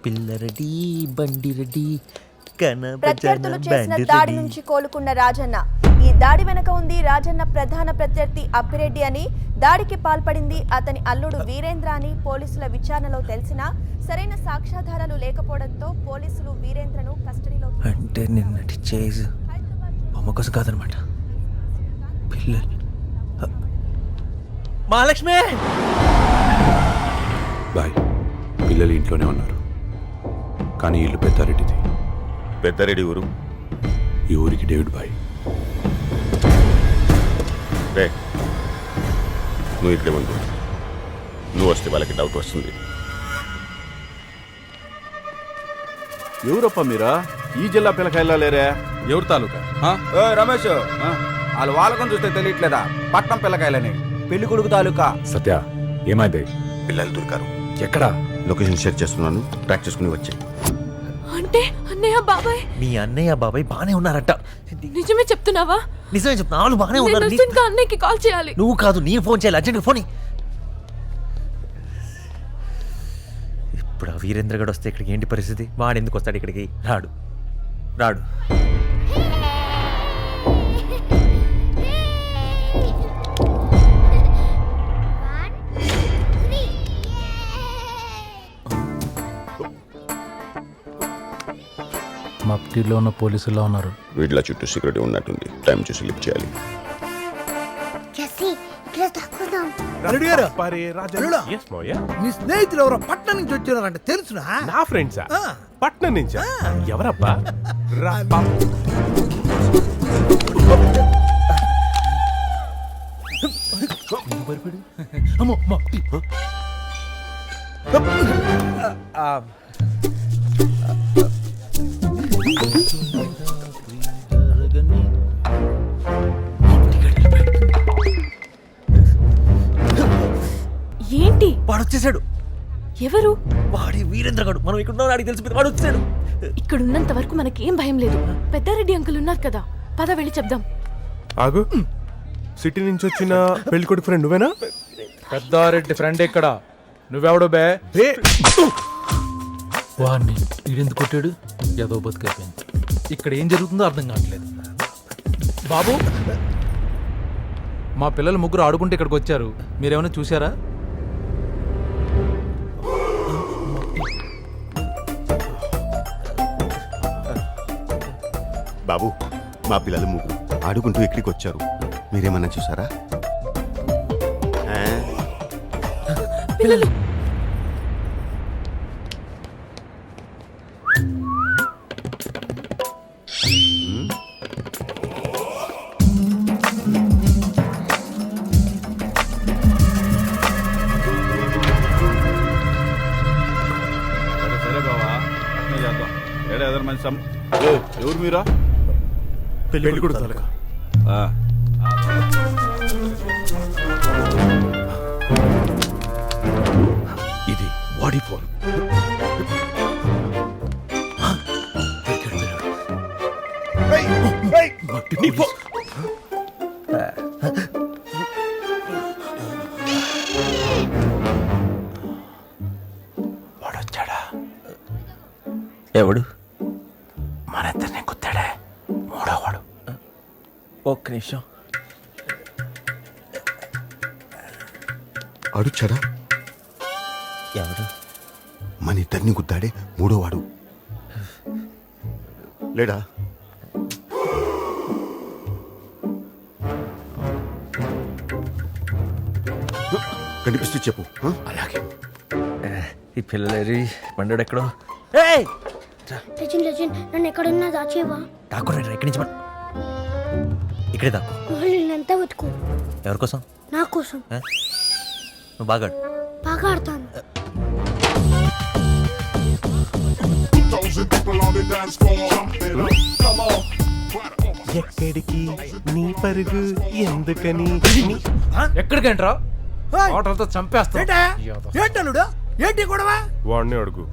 పిల్ల రెడ్డి బండి రెడ్డి ప్రత్యర్థులు చేసిన దాడి నుంచి కోలుకున్న రాజన్న ఈ దాడి వెనక ఉంది రాజన్న ప్రధాన ప్రత్యర్థి అప్పిరెడ్డి అని, దాడికి పాల్పడింది అతని అల్లుడు వీరేంద్ర అని పోలీసుల విచారణలో తెలిసినా సరైన సాక్ష్యాధారాలు లేకపోవడంతో పోలీసులు వీరేంద్రను కస్టడీలో. అంటే నిన్నటి చేజ్ బొమ్మ కోసం కాదనమాట. పిల్లలు మహాలక్ష్మి బాయ్, పిల్లలు ఇంట్లోనే ఉన్నారు, కానీ ఇల్లు పెద్దారెడ్డిది. పెద్దారెడ్డి ఊరు? ఈ ఊరికి డేవిడ్ బాయ్. రే, నువ్వు ఇక్కడే ఉండు. నువ్వు వస్తే వాళ్ళకి డౌట్ వస్తుంది. ఎవరప్ప మీరా? ఈ జిల్లా పిల్లకాయలా లేరే? ఎవరు తాలూకా? రమేష్, వాళ్ళు వాళ్ళకం చూస్తే తెలియట్లేదా? పట్నం పిల్లకాయలని. పెళ్లి కొడుకు తాలూకా. సత్య, ఏమైంది? పిల్లలు దొరికారు. ఎక్కడా? లొకేషన్ షేర్ చేస్తున్నాను, ట్రాక్ చేసుకుని వచ్చాయి. అంటే అన్నయ్య బాబాయ్, మీ అన్నయ్య బాబాయ్ బానే ఉన్నారట. నిజమే చెప్తున్నావా? నిజమే చెప్తున్నా, వాళ్ళు బానే ఉన్నారు. ఇంకా అన్నయ్యకి కాల్ చేయాలి. నువ్వు కాదు, నేను ఫోన్ చేయాలి, అర్జెంట్గా ఫోన్. ఇప్పుడు ఆ వీరేంద్ర గడు వస్తే ఇక్కడికి ఏంటి పరిస్థితి? వాడు ఎందుకు వస్తాడు ఇక్కడికి? రాడు రాడు. మప్టీలో ఉన్న పోలీసుల్లో ఉన్నారు. వీళ్ళ చుట్టూ సెక్యూరిటీ ఉన్నట్టుంది, టైం చూసి లిఫ్ట్ చేయాలి. నీ స్నేహితులు ఎవరో పట్నం నుంచి వచ్చినారంటే తెలుసునా? నా ఫ్రెండ్సా? పట్నం నుంచా? ఎవరబ్బా? ఏంటి? వాడు వచ్చేసాడు. ఎవరు? వాడి వీరేంద్ర గడు. మనం ఇక్కడ ఉన్నాడు, తెలిసిపోయింది, వాడు వచ్చాడు. ఇక్కడ ఉన్నంత వరకు మనకేం భయం లేదు. పెద్దారెడ్డి అంకుల్ ఉన్నారు కదా, పద వెళ్ళి చెప్దాం. ఆగు, సిటీ నుంచి వచ్చిన పెళ్లి కొడుకు ఫ్రెండ్ నువ్వేనా? పెద్దారెడ్డి ఫ్రెండ్ ఎక్కడ? నువ్వెవడు బే? వాడిని వీడెందుకు కొట్టాడు? ఏదో బతుకైపోయింది. ఇక్కడ ఏం జరుగుతుందో అర్థం కావట్లేదు. బాబు, మా పిల్లలు ముగ్గురు ఆడుకుంటే ఇక్కడికి వచ్చారు, మీరేమైనా చూసారా? బాబు, మా పిల్లలు ముగ్గురు ఆడుకుంటూ ఇక్కడికి వచ్చారు, మీరేమన్నా చూసారా? పిల్లలు సరే బావా, అట్నే చేద్దాం. ఏదో మంచి ఎవరు మీరా? పెళ్లి కొడుకు తాలూకా. ఇది వాడి ఫోన్. వాడొచ్చాడా? ఎవడు? మనందరినీ కుత్తాడే, మూడోవాడు. ఒక్క నిమిషం. అడుచాడా? ఎవడు? మన ఇద్దరిని గుద్దాడే మూడోవాడు. లేడా? కనిపిస్తే చెప్పు. అలాగే. ఈ పిల్లలు పండుగ ఎక్కడో. నన్ను ఎక్కడున్నా దాచేవా? దాక్కురా, ఇక్కడి నుంచి ఇక్కడే దాక్కు. ఎంత వెతుకు? ఎవరి కోసం? నా కోసం. నువ్వు బాగా బాగా ఆడతాను. ఎక్కడికి నీ పరుగు ఎందుకని? ఎక్కడికేంట్రా? ఆటలతో చంపేస్తా. ఏంటలుడు? ఏంటి గొడవ? వాడిని అడుగు.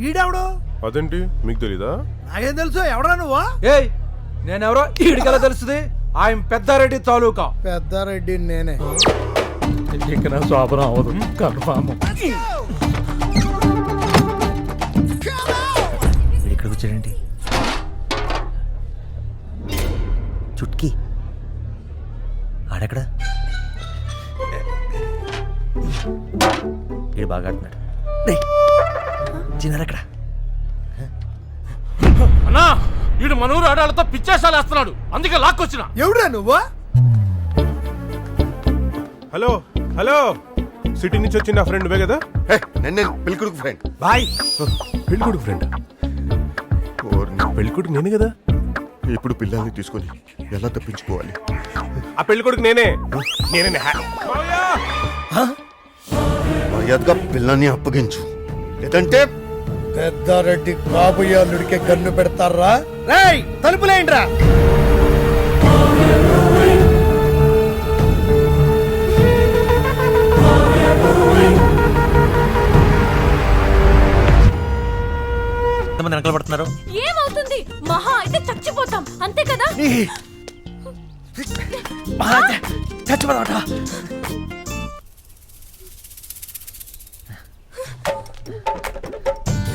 ఈడెవడు? అదేంటి మీకు తెలీదా? నాకేం తెలుసు, ఎవడా నువ్వు? ఏయ్, నేనెవరో ఈడికెలా తెలుస్తుంది? ఆయన పెద్దారెడ్డి తాలూకా. పెద్దారెడ్డి నేనే. ఇక నా శోభనం అవదు, కన్ఫామ్. వచ్చాడేంటి చుట్కీ ఆడెక్కడ వీడు బాగా ఆడుతున్నాడు చిన్నారక్కడ అన్నా వీడు మనూరు ఆడాలతో పిచ్చేసాలు వేస్తున్నాడు అందుకే లాక్కొచ్చిన ఎవడా నువ్వు? హలో హలో సిటీ నుంచి వచ్చిన నా ఫ్రెండ్ వే కదా నేను పెళ్ళికొడుకు ఫ్రెండ్ బాయ్ పెళ్ళికొడుకు ఫ్రెండ్ పెళ్ళికొడుకు నేనే కదా ఇప్పుడు పిల్లల్ని తీసుకొని ఎలా తప్పించుకోవాలి ఆ పెళ్ళికొడుకు నేనే మర్యాదగా పిల్లల్ని అప్పగించు లేదంటే పెద్దారెడ్డి కాబోయే అల్లుడికే కన్ను పెడతారా? రేయ్ తలుపులేండ్రా. ఎంతమంది వెనకాల పడుతున్నారు ఏమవుతుంది మహా అయితే చచ్చిపోతాం అంతే కదా చచ్చిపోదామట